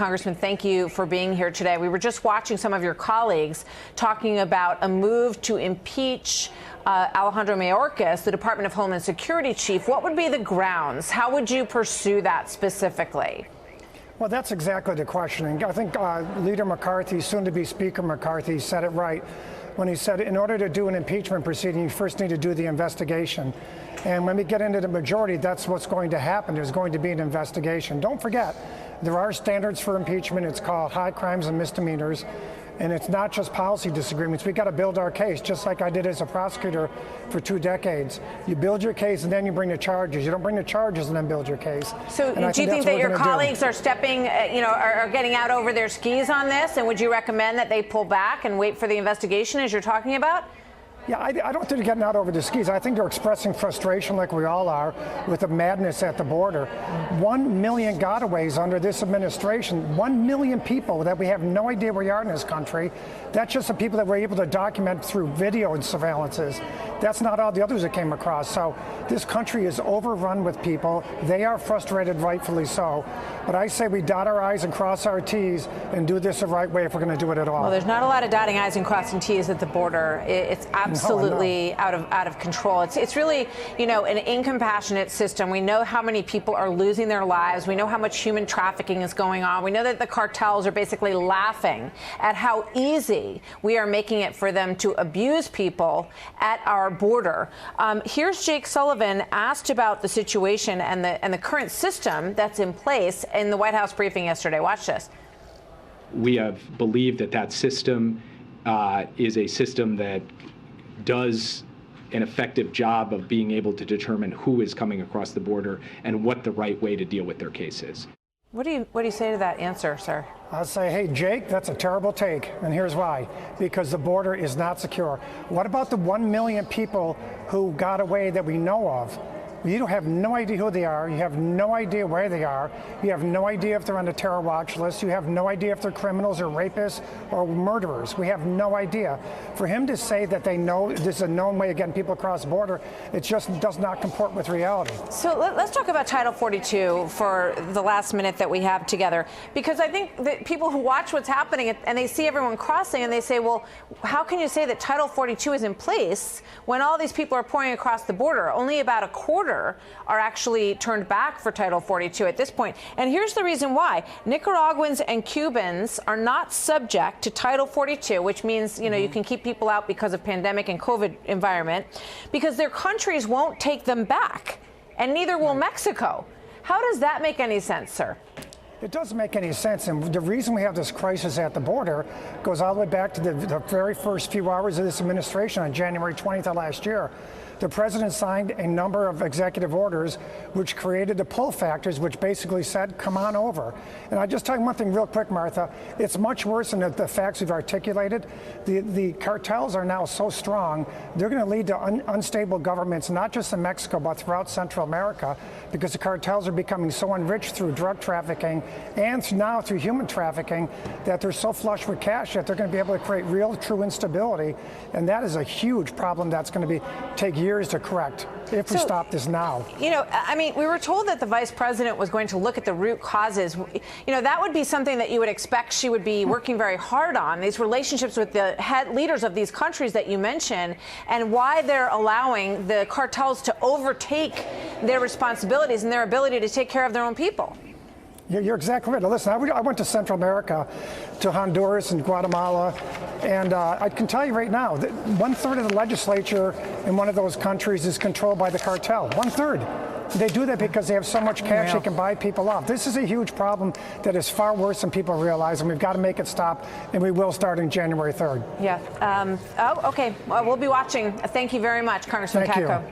Congressman, thank you for being here today. We were just watching some of your colleagues talking about a move to impeach Alejandro Mayorkas, the Department of Homeland Security chief. What would be the grounds? How would you pursue that specifically? Well, that's exactly the questioning. I think Leader McCarthy, soon-to-be Speaker McCarthy, said it right when he said in order to do an impeachment proceeding, you first need to do the investigation. And when we get into the majority, that's what's going to happen. There's going to be an investigation. Don't forget, there are standards for impeachment. It's called high crimes and misdemeanors. And it's not just policy disagreements. We've got to build our case, just like I did as a prosecutor for 2 decades. You build your case and then you bring the charges. You don't bring the charges and then build your case. So do you think that your colleagues are stepping, are getting out over their skis on this? And would you recommend that they pull back and wait for the investigation as you're talking about? Yeah, I don't think they're getting out over the skis. I think they're expressing frustration like we all are with the madness at the border. 1 million gotaways under this administration, 1 million people that we have no idea where they are in this country. That's just the people that we're able to document through video and surveillances. That's not all the others that came across. So this country is overrun with people. They are frustrated, rightfully so. But I say we dot our I's and cross our T's and do this the right way if we're going to do it at all. Well, there's not a lot of dotting I's and crossing T's at the border. It's absolutely out of control. It's really, an incompassionate system. We know how many people are losing their lives. We know how much human trafficking is going on. We know that the cartels are basically laughing at how easy we are making it for them to abuse people at our border. Here's Jake Sullivan asked about the situation and the current system that's in place in the White House briefing yesterday. Watch this. We have believed that system is a system that does an effective job of being able to determine who is coming across the border and what the right way to deal with their case is. What do you say to that answer, sir? I'll say, hey, Jake, that's a terrible take, and here's why. Because the border is not secure. What about the 1 million people who got away that we know of? You have no idea who they are. You have no idea where they are. You have no idea if they're on the terror watch list. You have no idea if they're criminals or rapists or murderers. We have no idea. For him to say that they know this is a known way of getting people across the border, it just does not comport with reality. So let's talk about Title 42 for the last minute that we have together, because I think that people who watch what's happening and they see everyone crossing and they say, well, how can you say that Title 42 is in place when all these people are pouring across the border? Only about a quarter are actually turned back for Title 42 at this point. And here's the reason why. Nicaraguans and Cubans are not subject to Title 42, which means, you can keep people out because of pandemic and COVID environment, because their countries won't take them back, and neither will Mexico. How does that make any sense, sir? It doesn't make any sense, and the reason we have this crisis at the border goes all the way back to the very first few hours of this administration on January 20th of last year. The president signed a number of executive orders which created the pull factors, which basically said, come on over. And I'll just tell you one thing real quick, Martha. It's much worse than the facts we've articulated. The cartels are now so strong, they're going to lead to unstable governments, not just in Mexico, but throughout Central America, because the cartels are becoming so enriched through drug trafficking and now through human trafficking that they're so flush with cash that they're going to be able to create real, true instability. And that is a huge problem that's going to take years to correct if we stop this now. We were told that the vice president was going to look at the root causes. That would be something that you would expect she would be working very hard on, these relationships with the head leaders of these countries that you mentioned, and why they're allowing the cartels to overtake their responsibilities and their ability to take care of their own people. You're exactly right. Now, listen, I went to Central America, to Honduras and Guatemala, and I can tell you right now that 1/3 of the legislature in one of those countries is controlled by the cartel. 1/3. They do that because they have so much cash they can buy people off. This is a huge problem that is far worse than people realize, and we've got to make it stop, and we will start on January 3rd. Yeah. Okay. Well, we'll be watching. Thank you very much, Congressman Katko.